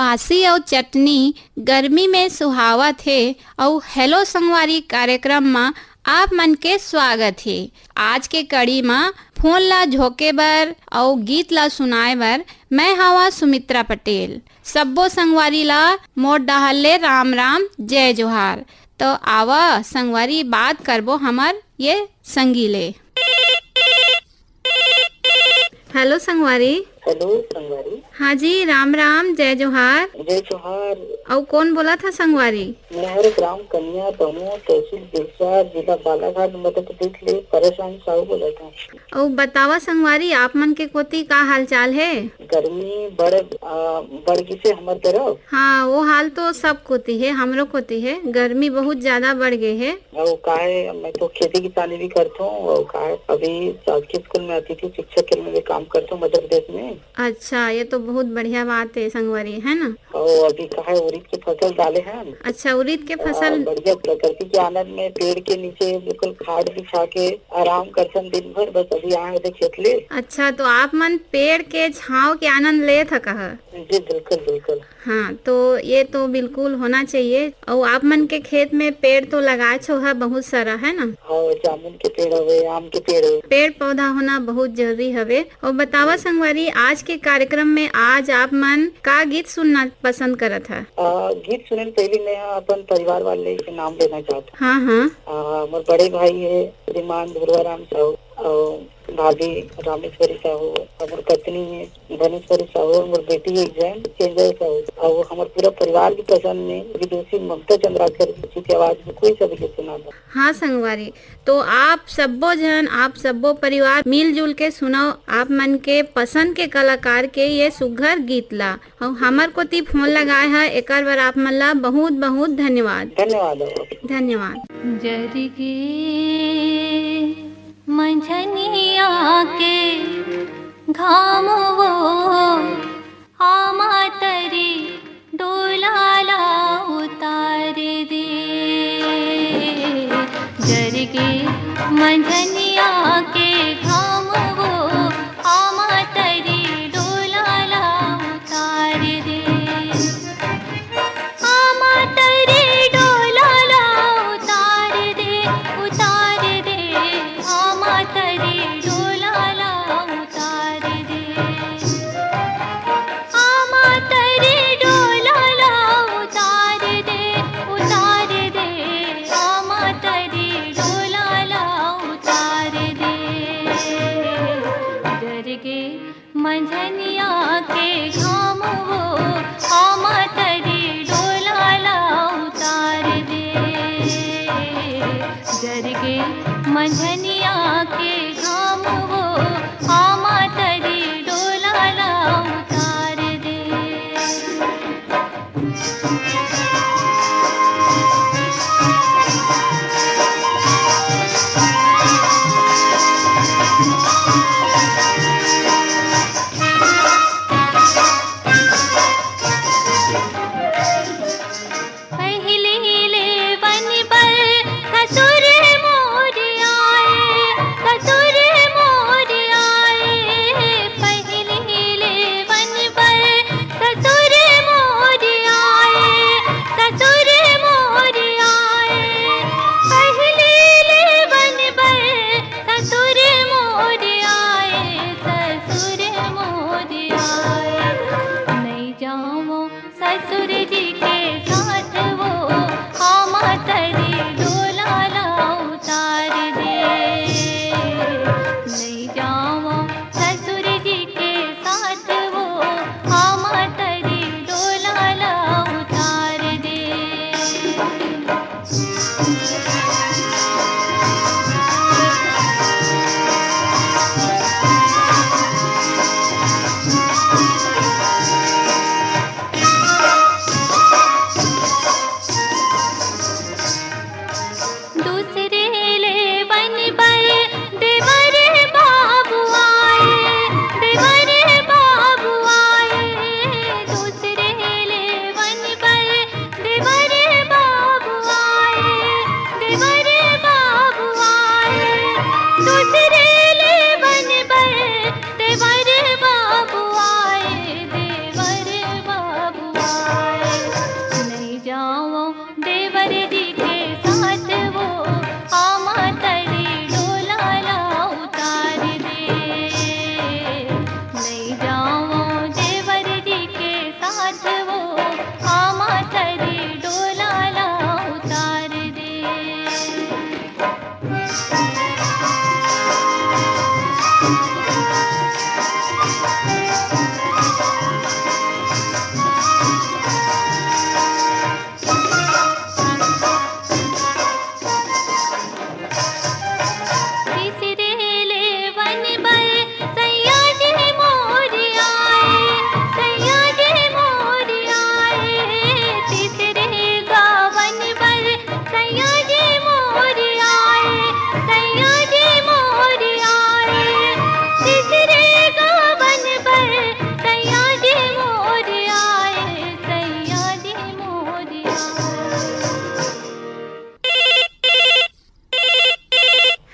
बासी और चटनी गर्मी में सुहावत है। और हेलो संगवारी कार्यक्रम में आप मन के स्वागत है। आज के कड़ी में फोन ला झोंके बर और गीत ला सुनाए बर मैं हवा सुमित्रा पटेल। सब्बो संगवारी ला मोर डहले राम राम जय जोहार। तो आवा संगवारी बात करबो हमर ये संगीले। हेलो संगवारी। हेलो संगवारी। हाँ जी, राम राम जय जोहार। जय जोहार। और कौन बोला था संगवारी? मैं ग्राम कन्या दमोह तहसील बिरसा जिला बालाघाट मध्य प्रदेश ले परेशान साहू बोला था। और बतावा संगवारी, आप मन के कोती का हाल चाल है? गर्मी बढ़ गई से हमार तरफ। हाँ, वो हाल तो सब कोती है, हमरो कोती है। गर्मी बहुत ज्यादा बढ़ गई है। और काहे मैं तो खेती किसानी भी करता हूँ और काहे अभी शासकीय स्कूल में अतिथि शिक्षक के में काम करता हूँ मध्य प्रदेश में। अच्छा, ये तो बहुत बढ़िया बात है संगवारी, है ना? और अभी काहे उड़ीद की फसल डाले हैं। अच्छा, उड़ीद के फसल। बढ़िया प्रकृति के आनंद में पेड़ के नीचे बिल्कुल खाट बिछा के आराम करते दिन भर। बस अभी आए थे खेत ले। अच्छा, तो आप मन पेड़ के छांव के आनंद ले थका है? जी बिल्कुल बिल्कुल। हाँ, तो ये तो बिल्कुल होना चाहिए। और आप मन के खेत में पेड़ तो लगाए छो है बहुत सारा, है ना? हाँ, जामुन के पेड़ हवे, आम के पेड़ हवे। पेड़ पौधा होना बहुत जरूरी हवे। और बतावा संगवारी, आज के कार्यक्रम में आज आप मन का गीत सुनना पसंद करत है? गीत सुनने पहले मैं अपन परिवार वाले के नाम लेना चाहता हूँ। हाँ हाँ। मेरे बड़े भाई है श्रीमान ध्रुवाराम साहू और भाभी रामेश्वरी साहू, हमारे पत्नी है धनेश्वरी साहू, हमारी बेटी है जैन चेंजर साहू और हमारे पूरा परिवार की पसंद में विदुषी ममता चंद्राकर की आवाज में कोई सभी के सुना था। हाँ संगवारी, तो आप सबो जन, आप सबो परिवार मिलजुल के सुनाओ आप मन के पसंद के कलाकार के ये सुघर गीत ला। और हमार को ती फोन लगाए है, एक बार आप मन ला बहुत बहुत धन्यवाद। धन्यवाद। जरगे मंझनिया के घाम वो आमा तरी डोलाला उतार दे। जरगे मंझनिया के घाम वो आमा तरी डोलाला उतार दे। आमा तरी डोलाला उतार दे, उतार दे। आमा तरी डोलाला उतार दे। आमा तरी डोलाला उतार दे, उतार दे। आमा तरी डोलाला उतार दे। जरगे मंझनिया के घाम वो आमा तरी डोलाला उतार दे। जरगे मंझनिया के घाम वो आमा तरी डोलाला उतार दे। पहले ले वन पर ससुर मोर आए, ससुर मोर आए।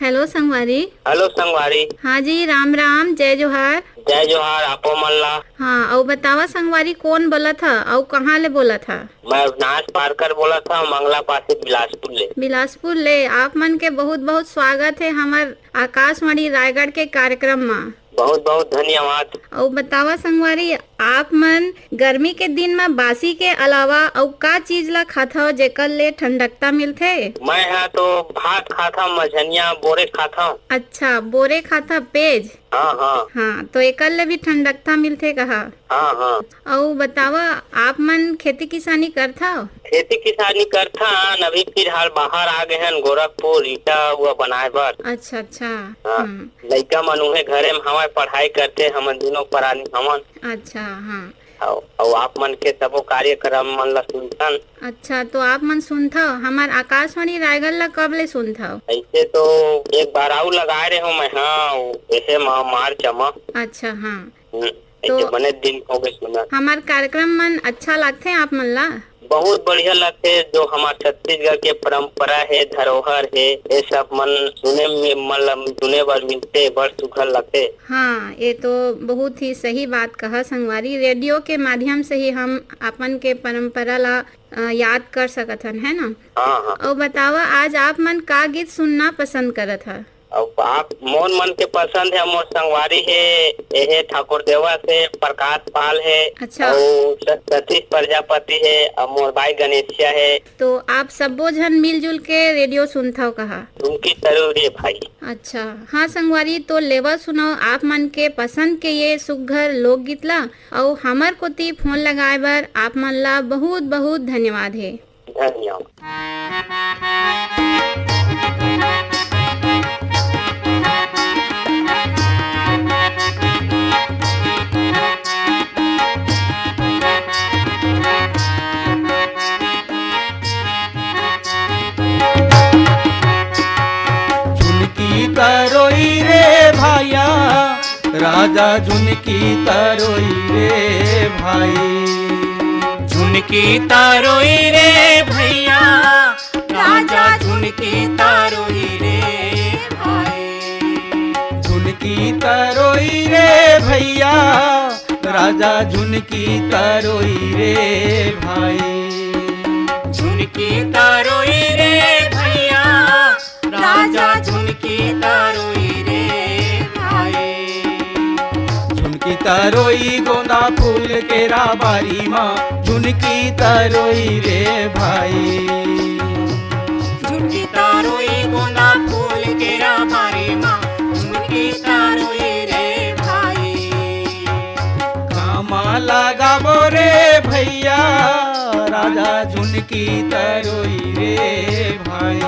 हेलो संगवारी। हेलो संगवारी। हाँ जी, राम राम, जय जोहार। जय जोहार, आपो मल्ला। हाँ, और बतावा संगवारी कौन बोला था और कहाँ ले बोला था? मैं अविनाश पारकर बोला था, मंगला पासी बिलासपुर ले। बिलासपुर ले। आप मन के बहुत बहुत स्वागत है हमार आकाशवाणी रायगढ़ के कार्यक्रम में। बहुत बहुत धन्यवाद। और बतावा संगवारी, आप मन गर्मी के दिन में बासी के अलावा और का चीज ला खाता हो जेकर ले ठंडकता मिलथे? मैं यहाँ तो भात खाता, मझनिया बोरे खाता। अच्छा, बोरे खाता, पेज। हाँ हाँ हाँ, तो एकर ले भी ठंडकता मिलथे कहा? हाँ हाँ। और बतावा, आप मन खेती किसानी करथा हो? खेती किसानी करथा, अभी फिलहाल बाहर आ गए हैं गोरखपुर ईटा हुआ बनाए बर। अच्छा अच्छा। हाँ, लड़का मन उन्हें घरे में हमारे पढ़ाई करते, हम दोनों परानी हमन। अच्छा हाँ। और आप मन के सबो कार्यक्रम मन ला सुनथन। अच्छा, तो आप मन सुनथा हो? हमार आकाशवाणी रायगढ़ ला कब ले सुनथा हो? ऐसे तो एक बार आऊ लगाए रहे हूँ मैं। हाँ, ऐसे मार्च में। अच्छा हाँ। तो ऐसे बने दिन हो गए सुना। हमार कार्यक्रम मन अच्छा लगते हैं आप मन ला? बहुत बढ़िया लगते, जो हमारे छत्तीसगढ़ के परंपरा है, धरोहर है, ये सब मन सुने में मतलब सुने बर मिलते, बड़ सुखद लगते। हाँ, ये तो बहुत ही सही बात कहा संगवारी। रेडियो के माध्यम से ही हम अपन के परंपरा ला याद कर सकत हन, है ना? हाँ हाँ। और बतावा, आज आप मन का गीत सुनना पसंद करत है? अब आप मोन मन के पसंद है, मोर संगवारी है, ये ठाकुर देवा से प्रकाश पाल है। अच्छा। और सतीश प्रजापति है, और मोर भाई गणेशिया है। तो आप सबो जन मिलजुल के रेडियो सुनता हो कहा? उनकी जरूर है भाई। अच्छा हाँ संगवारी, तो लेवा सुनाओ आप मन के पसंद के ये सुघर लोकगीत ला। और हमार कोती फोन लगाए बर आप मन ला बहुत बहुत धन्यवाद है। धन्यवाद। तरोई रे भाइया, राजा झुनकी तरोई रे भाई। झुनकी तरोई रे भैया, राजा झुनकी तरोई रे भाई। झुनकी तरोई रे भैया, राजा झुनकी तरोई रे भाई। झुनकी तरोई रे भैया, राजा झुनकी तरोई रे भाई। झुनकी तरोई गोंदा फूल के राबारी माँ, झुनकी तरोई रे भाई। झुनकी तरोई गोंदा फूल के राबारी माँ, झुनकी तरोई रे भाई। कामा लगाबो रे भैया, राजा झुनकी तरोई रे भाई।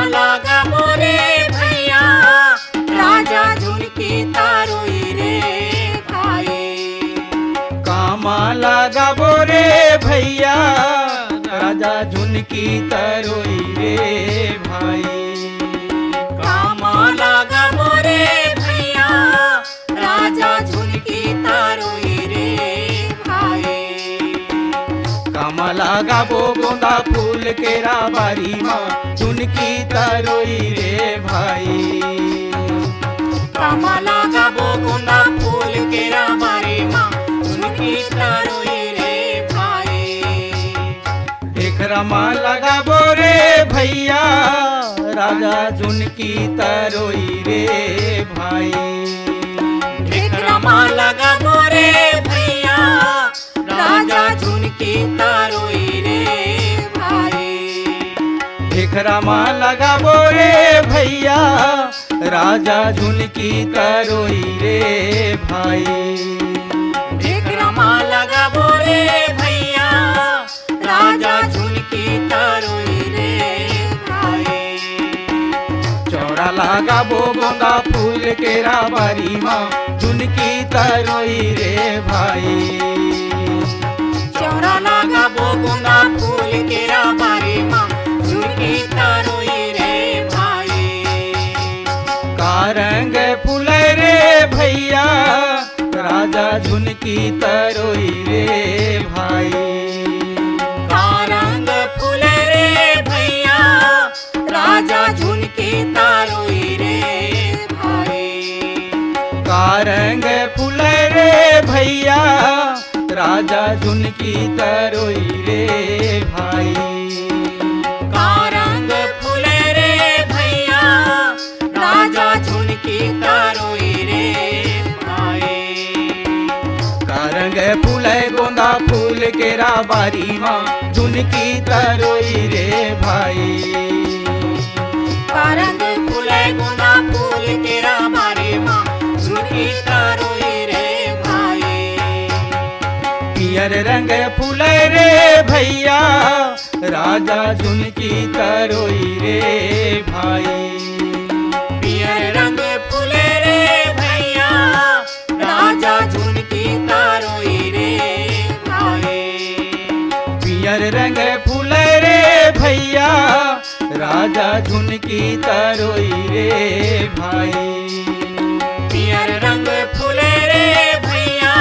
लगाबो रे भैया, राजा झुनकी तरोई रे भाई। कामा लगाबो रे भैया, राजा झुनकी तरोई रे भाई। कामा लगाबो रे भैया, राजा झुनकी तरोई रे भाई। कामा लगाबो गोंदा फूल के राबारी माँ, झुनकी तरोई रे भाई। कामा लगाबो गोंदा फूल के राबारी माँ, झुनकी तरोई रे भाई। एकरा माँ लगाबो रे भैया, राजा झुनकी तरोई रे भाई। एकरा माँ लगाबो रे भैया, राजा झुनकी तरोई रे भाई। एकरा माँ लगाबो रे भैया, राजा झुनकी तरोई रे भाई। एकरा माँ लगाबो रे भैया, राजा झुनकी तरोई रे भाई। चौड़ा लगाबो गोंदा फूल के राबारी माँ, झुनकी तरोई रे भाई। चौड़ा लगाबो गोंदा फूल के राबारी माँ, झुनकी तरोई रे भाई। कारंग फूल रे भैया, राजा झुनकी तरोई रे भाई। कारंग फूल रे भैया, राजा झुनकी भैया राजा झुनकी तरोई रे भाई। का रंग फूले रे भैया राजा झुनकी तरोई रे भाई। का रंग फूले गोंदा फूल केरा बारी माँ झुनकी तरोई रे भाई। का रंग फूले गोंदा फूल केरा बारी माँ झुनकी तरोई रे भाई। पियर रंग फूले रे भैया राजा झुनकी तरोई रे भाई। पियर रंग फूले रे भैया राजा झुनकी तरोई रे भाई। पियर रंग फूले रे भैया राजा झुनकी तरोई रे भाई। पियर रंग फूले रे भैया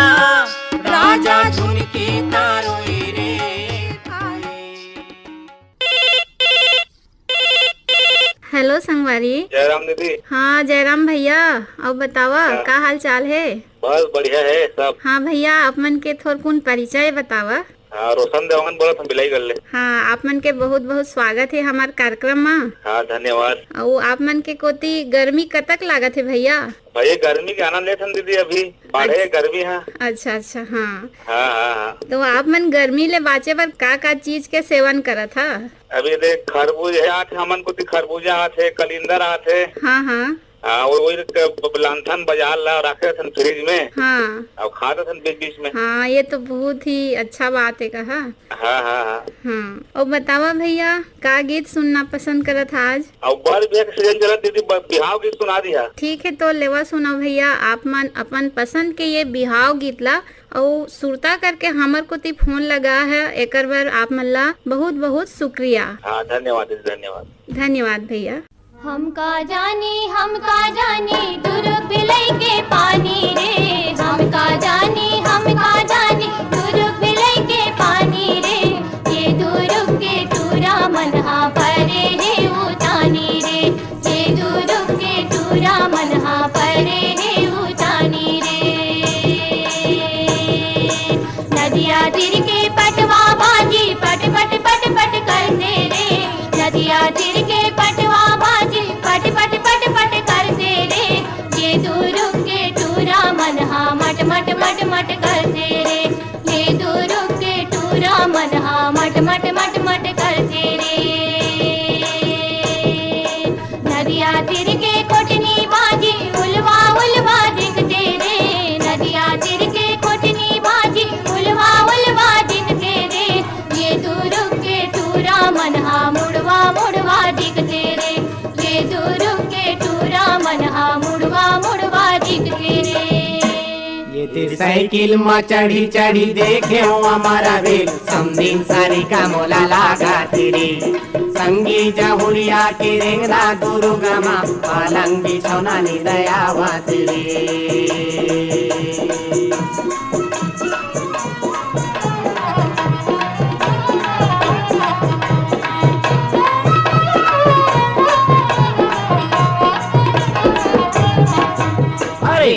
राजा झुनकी तरोई रे भाई। हेलो संगवारी। जयराम दीदी। हाँ जयराम भैया, अब बतावा का हाल चाल है? बस बढ़िया है सब। हाँ भैया, आप मन के थोड़कुन परिचय बतावा। हाँ रोशन देवांगन बोला था, बिलाई कर ले। हाँ, आप मन के बहुत बहुत स्वागत है हमारे कार्यक्रम में। हाँ धन्यवाद। और आप मन के कोती गर्मी कतक लागत है भैया? भैया गर्मी के आनंद लेते दीदी, अभी बढ़े गर्मी है। अच्छा अच्छा। हाँ हाँ हाँ हाँ। तो आप मन गर्मी ले बाँचे बर का चीज के सेवन करत था? अभी देख खरबूज है आते, हमन को खरबूजा आते, कलिंदर आते। हाँ हाँ हाँ वही लांथन बाजार ला रखे थे फ्रिज में। हाँ और खाते थे बीच बीच में। हाँ, ये तो बहुत ही अच्छा बात है कहा। हाँ हाँ हाँ। हाँ, और बतावा भैया का गीत सुनना पसंद करत आज? और बर भी सीजन चला दीदी, बिहाव गीत सुना दिया। ठीक है, तो लेवा सुना भैया, आप मन अपन पसंद के ये बिहाव गीत ला और सुरता करके हमर को ती फोन लगा है, एकर बर आप मन ला बहुत बहुत शुक्रिया। हाँ धन्यवाद दीदी, धन्यवाद। धन्यवाद भैया। हम का जानी दुर्ग बिलई के पानी रे। हम का जानी दुर्ग बिलई के पानी रे। ये दुर्ग के टूरा मनहा परे है उतानी रे। ये दुर्ग के टूरा मनहा परे है उतानी रे। नदिया तीर के पटवा बाजी पट पट पट पट करते रे। नदिया तीर के पटवा बाजी पट पट पट पट करते रे। ये दुर्ग के टूरा मनहा मट मट मट मट करते रे। ये दुर्ग के टूरा मनहा मट मट मट मट करते रे। नदिया तीर के कोटनी बाजी उलवा उलवा दिखते रे। नदिया तीर के कोटनी बाजी उलवा उलवा दिखते रे। ये दुर्ग के टूरा मनहा मुड़वा मुड़वा दिखते रे। ये दुर्ग के टूरा मनहा मुड़वा मुड़वा दिखते रे। ये तेरी साइकिल में चढ़ी चढ़ी देखे हो हमारा बेल। समदिन सारी का मोला लागा तेरी। संगी जहुरिया के रेंगना दुर्गा माँ पालंग बिछौना नी दयावा तेरी।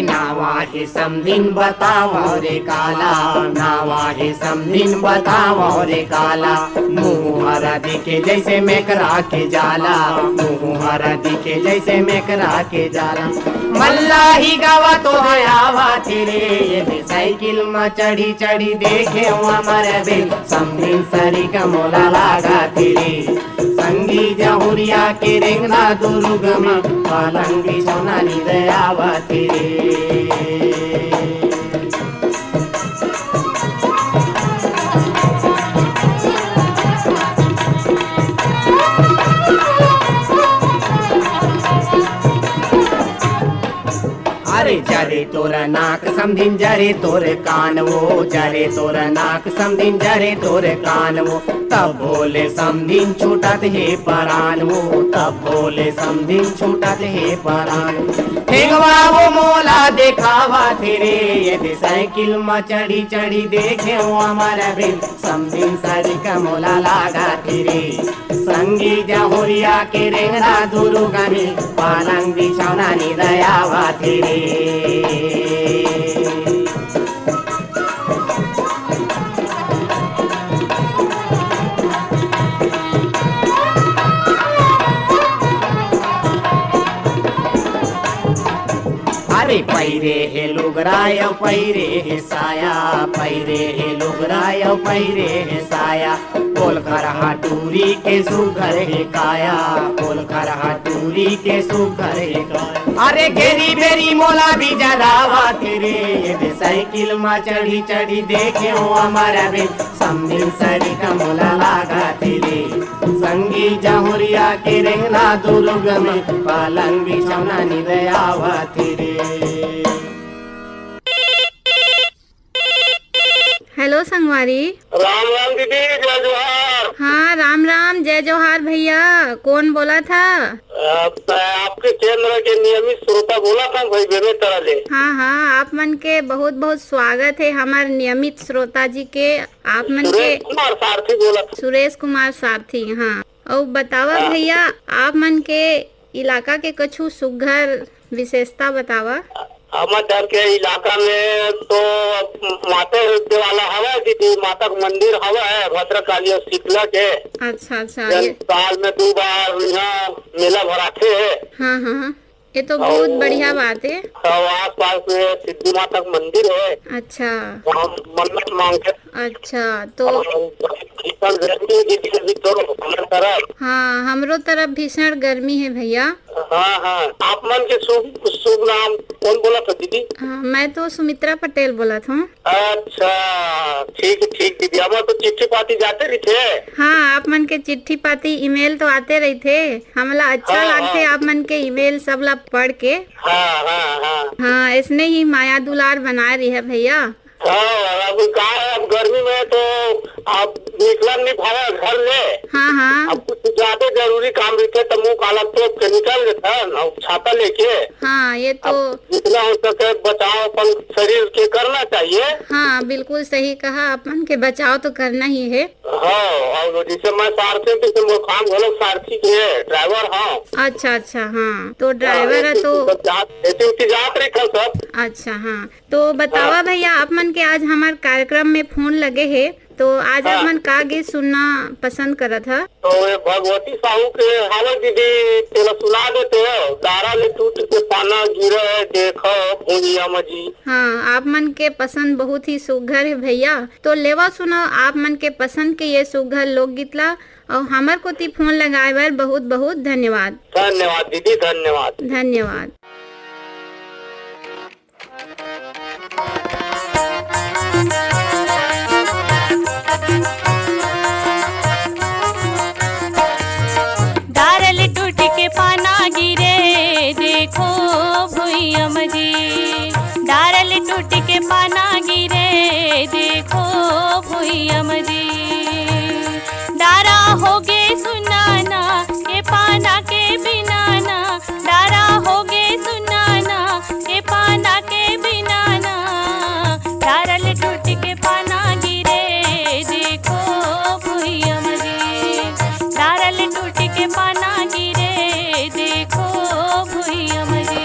नावा है समदिन बतावा रे काला। नावा है समदिन बतावा रे काला। मुँह हरा दिखे जैसे मेकरा के जाला। मुँह हरा दिखे जैसे मेकरा के जाला। मल्लाही गावा तो है आवा तेरे। ये साइकिल में चढ़ी चढ़ी देखे हमारे बेल। समदिन सरी का मोला लागा तेरे। संगी जहुरिया के रेंगना दुर्ग में पालंग बिछौना नी दयावा तेरे। अरे जरे तोरा नाक समधिन जरे तोरे कान वो। जरे तोरा नाक समधिन जरे तोरे कान वो। तब बोले समधिन छूटत हे परान वो। तब बोले समधिन छूटत हे परान। ठेंगवा वो मोला देखावा तेरे। ये साइकिल में चढ़ी चढ़ी देखे वो हमारा बिल। समधिन सारी का मोला लागा तेरे। संगी जहुरिया के रेंगना दुर्गा नी पालंग बिछौना नी दयावा तेरे। अरे पैरे हे लुगराय पैरे हे साया, पैरे हे लुगराय पैरे हे साया, बोल कर हाटूरी के सुघर हे काया, बोल कर हाटूरी के सुघर हे काया। अरे घेरी बेरी मोला भी जरावा तेरे, ये दे साइकिल मा चढ़ी चढ़ी देखे हो हमारा बे, समझिन सरी का मोला लागा तेरे, संगी जहुरिया के रहना दुर्ग में, पलंग बिछौना निदयावा तेरे। हेलो संगवारी। राम राम दीदी, जय जोहार। हाँ राम राम, जय जोहार भैया। कौन बोला था? आपके केंद्र के नियमित श्रोता बोला था भाई बेबे ले। हाँ हाँ, आप मन के बहुत बहुत स्वागत है हमारे नियमित श्रोता जी के। आप मन के सुरेश कुमार सारथी बोला था। सुरेश कुमार सारथी। हाँ, और बतावा भैया, आप मन के इलाका के कछु सुघर विशेषता बतावा। हमारे के इलाका में तो माता वाला हवा दीदी, माता का मंदिर हवा है भद्रकाली और शीतला के। अच्छा अच्छा, साल में 2 बार यहाँ मेला भराते है। हाँ हाँ, ये तो बहुत बढ़िया बात है। आस पास में सिद्धि माता का मंदिर है। अच्छा, वहाँ मन्नत मांगते। अच्छा तो हाँ, हमरो तरफ भीषण गर्मी है भैया। हाँ हाँ, आप मन के शुभ नाम कौन बोला था दीदी? हाँ, मैं तो सुमित्रा पटेल बोला था। अच्छा, ठीक दीदी, हम तो चिट्ठी पाती जाते रही थे। हाँ, आप मन के चिट्ठी पाती ईमेल तो आते रही थे, हमला अच्छा लगते आप मन के ईमेल सब ला पढ़ के। हाँ, इसने ही माया दुलार बना रही है भैया। अब कहा है, अब गर्मी में तो आप निकल नहीं पाया घर ले। हाँ हाँ, अब कुछ ज्यादा जरूरी काम रहते तो मुँह काला तोप के निकल गए छाता लेके। हाँ, ये तो जितना हो सके बचाव अपन शरीर के करना चाहिए। हाँ, बिल्कुल सही कहा, अपन के बचाव तो करना ही है। हाँ, और जैसे मैं सारथी तो काम घोलो सारथी के ड्राइवर। हाँ, अच्छा अच्छा, हाँ तो ड्राइवर है तो जात रही था सब। अच्छा हाँ, तो बतावा भैया, आप मन के आज हमारे कार्यक्रम में फोन लगे है, तो आज आप मन का गीत सुनना पसंद करत है? तो ये भगवती साहू के हालत दीदी तेरा सुना देते हो। दारा ले टूट के पाना गिरे देखो भूंजिया मजी। हाँ, आप मन के पसंद बहुत ही सुघर है भैया, तो लेवा सुनो आप मन के पसंद के ये सुघर लोकगीत ला, और हमार को ती फोन लगाए बार बहुत बहुत धन्यवाद। धन्यवाद दीदी, धन्यवाद धन्यवाद। दारल टूट के पाना गिरे देखो भुइया मजी, दारल टूट के पाना गिरे देखो भुइया मजी, दारा होगे सुनाना के पाना के बिनाना, दारा होगे सुनाना के पाना के बिनाना, दारल टूट के पाना गिरे देखो भुइया मजी, दारल टूट के पाना गिरे देखो भुइया मजी।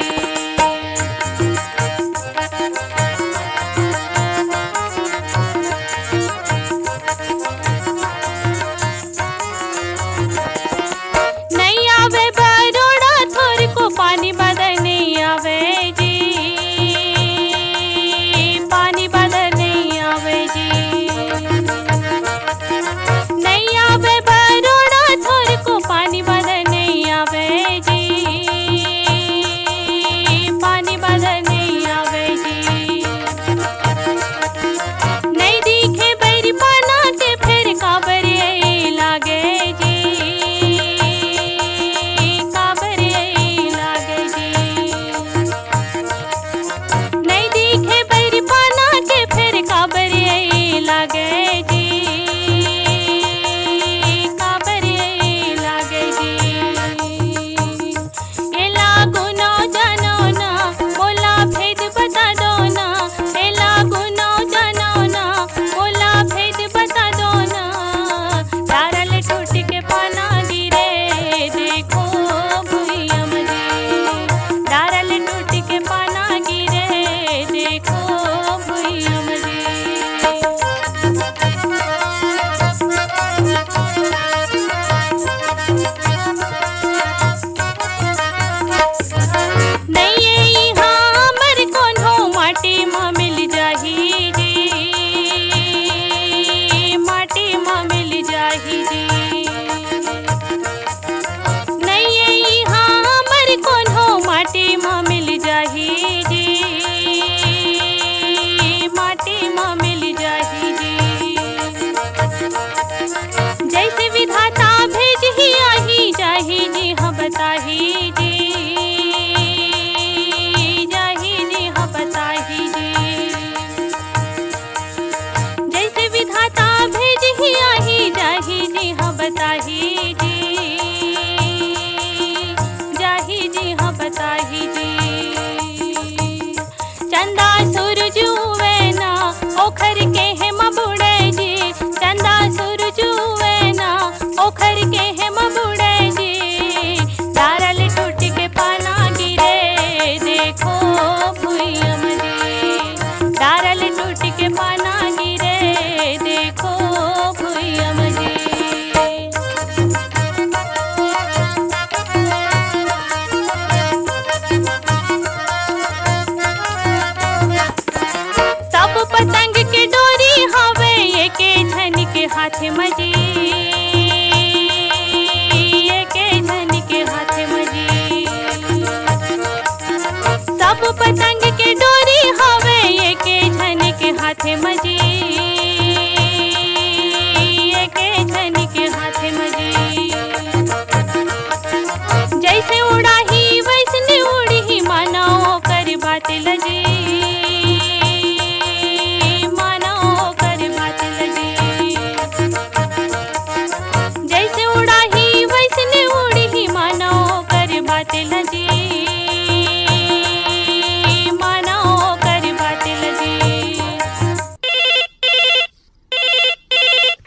माना कर बात लगी।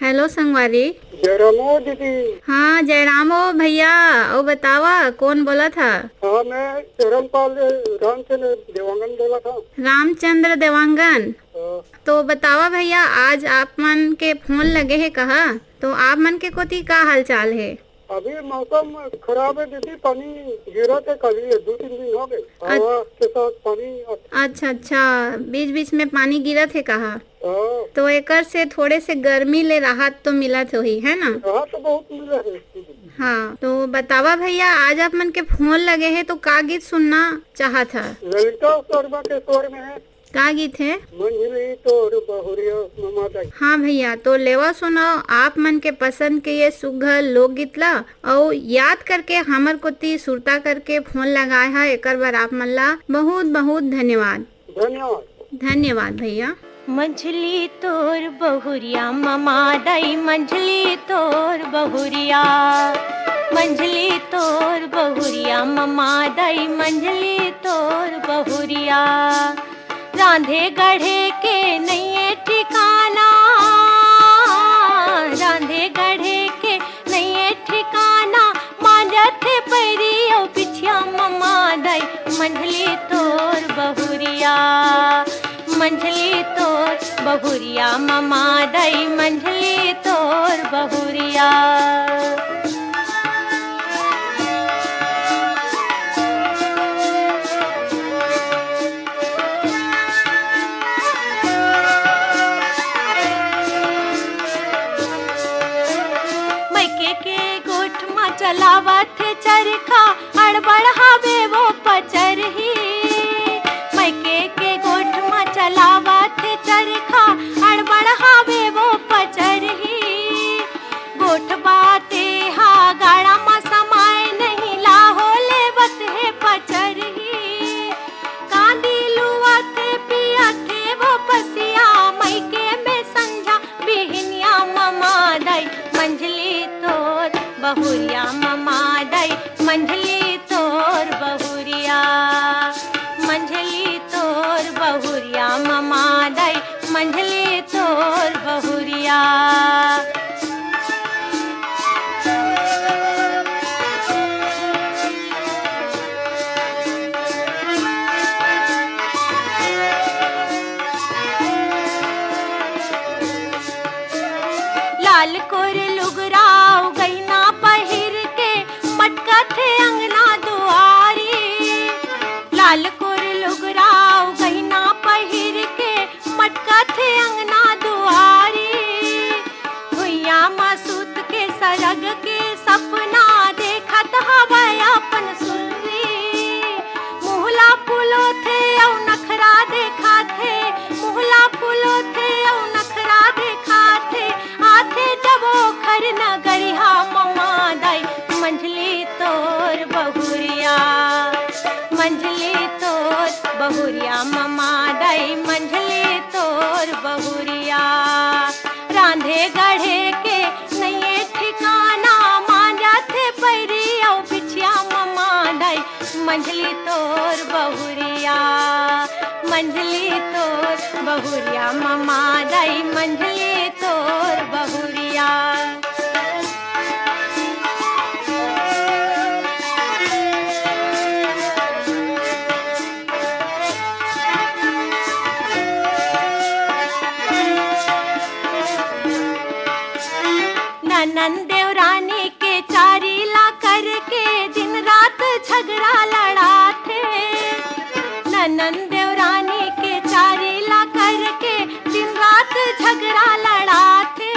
हेलो संगवारी। जयरामो दीदी। हाँ जयरामो भैया, ओ बतावा कौन बोला था? हाँ मैं चरणपाल रामचंद्र देवांगन बोला था। रामचंद्र देवांगन। हाँ, तो बतावा भैया, आज आप मन के फोन लगे है कहा? तो आप मन के कोती का हाल चाल है? अभी मौसम खराब है दीदी, पानी गिरा थे कल ही 2-3 दिन हो गए, हवा के साथ पानी। अच्छा अच्छा, बीच बीच में पानी गिरा थे कहा? हाँ, तो एकर से थोड़े से गर्मी ले राहत तो मिला तो ही है ना? राहत तो बहुत मिला है दीदी। हाँ तो बतावा भैया, आज आप मन के फोन लगे है तो का गीत सुनना चाहा था? ललिता शर्मा के स्वर में है। का गीत है? मंझली तोर बहुरिया ममादाई। हाँ भैया, तो लेवा सुनाओ आप मन के पसंद के ये सुघर लोकगीत ला, और याद करके हमर कोती सुरता करके फोन लगाए है, एकर बार आप मन ला बहुत बहुत धन्यवाद। धन्यवाद। धन्यवाद भैया। मंझली तोर बहुरिया ममादाई, मंझली तोर बहुरिया, मंझली तोर बहुरिया ममादाई, मंझली तोर बहुरिया। रांधे गढ़े के नहीं ठिकाना, रांधे गढ़े के नहीं ठिकाना, मांजत पैरी ओ पिछिया ममादाई, मंझली तोर बहुरिया, मंझली तोर बहुरिया ममादाई, मंझली तोर बहुरिया। चलावत चरखा अड़बड़ हावे वो पचरही, मैके के गोठ में चलावत चरखा अड़बड़ हावे वो पचरही। गोठ बाते हा गाड़ा में समाय नहीं, लाहो लेवत है पचरही। कांदी लुआत पियाथे वो पसिया, मैके में संझा बिहनिया ममादाई, मंझली तोर बहुरिया ममादाई, मंझली तोर बहुरिया, मंझली तोर बहुरिया ममादाई, मंझली तोर बहुरिया। लाल कोर लुगराव गईना पहिर के, मटका थे अंगना दुआरी। लाल कोर लुगराव गईना पहिर के, मटका थे अंगना दुआरी। भुइया मासूत के सरग के सपना, देखत हवा अपन सुनरी। मुहला फूलो थे औ नखरा देखा थे, मुहला फूलो थे औ नखरा देखा थे। आथे जब खर नगरिया ममादाई, मंझली तोर बहुरिया, मंझली तोर बहुरिया ममादाई, मंझली तोर बहुरिया। रांधे गढ़े के नहीं ठिकाना, मांजा थे पैरी औ बिछिया ममादाई, मंझली तोर बहुरिया, मंझली तोर बहुरिया ममादाई, मंझली तोर बहुरिया। ननन देवरानी के चारी ला करके, दिन रात झगड़ा लड़ा थे। ननन देवरानी के चारी ला करके, दिन रात झगड़ा लड़ा थे।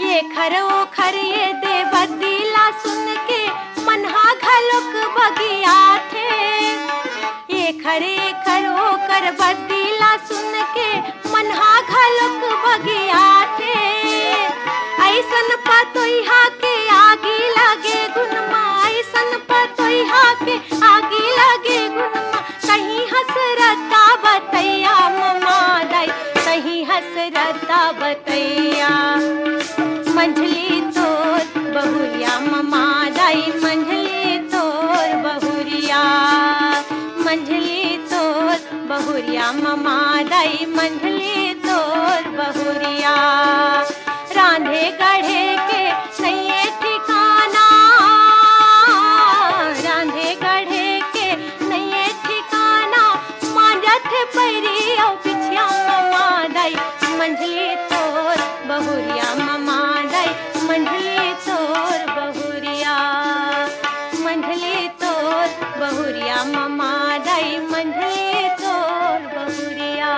ये खर वो खर ये दे बदीला सुन के, मनहा घलुक बगिया थे। ये खर वो कर बदीला सुन के, मनहा घलुक बगिया थे। ऐसन पतोइहा के आगी लगे गुनमा, ऐसन पतोइहा के आगी लगे गुनमा। कहीं हसरता बतैया ममादाई, कहीं हसरता बतैया, मंझली तोर बहुरिया ममादाई, मंझली तोर बहुरिया। बहुरिया ममा दाई मंझली तोर बहुरिया रांधे गढ़े के सैये ठिकाना रांधे गढ़े के सैये ठिकाना मांजत पैरी औ पिछिया ममा दाई मंझली तोर बहुरिया ममा दाई मंझली तोर बहुरिया मंझली तोर बहुरिया ममा दाई मंझली तोर बहुरिया।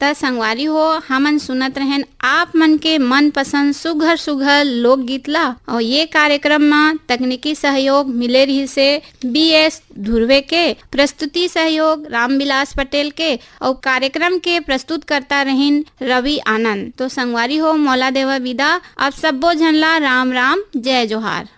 त संगवारी हो हमन सुनत रहन आप मन के मन पसंद सुघर सुघर लोकगीत ला और ये कार्यक्रम में तकनीकी सहयोग मिले रही से BS धुर्वे के, प्रस्तुति सहयोग रामविलास पटेल के और कार्यक्रम के प्रस्तुत करता रहिन रवि आनंद। तो संगवारी हो मौला देवा विदा अब सबो झन ला राम राम जय जोहार।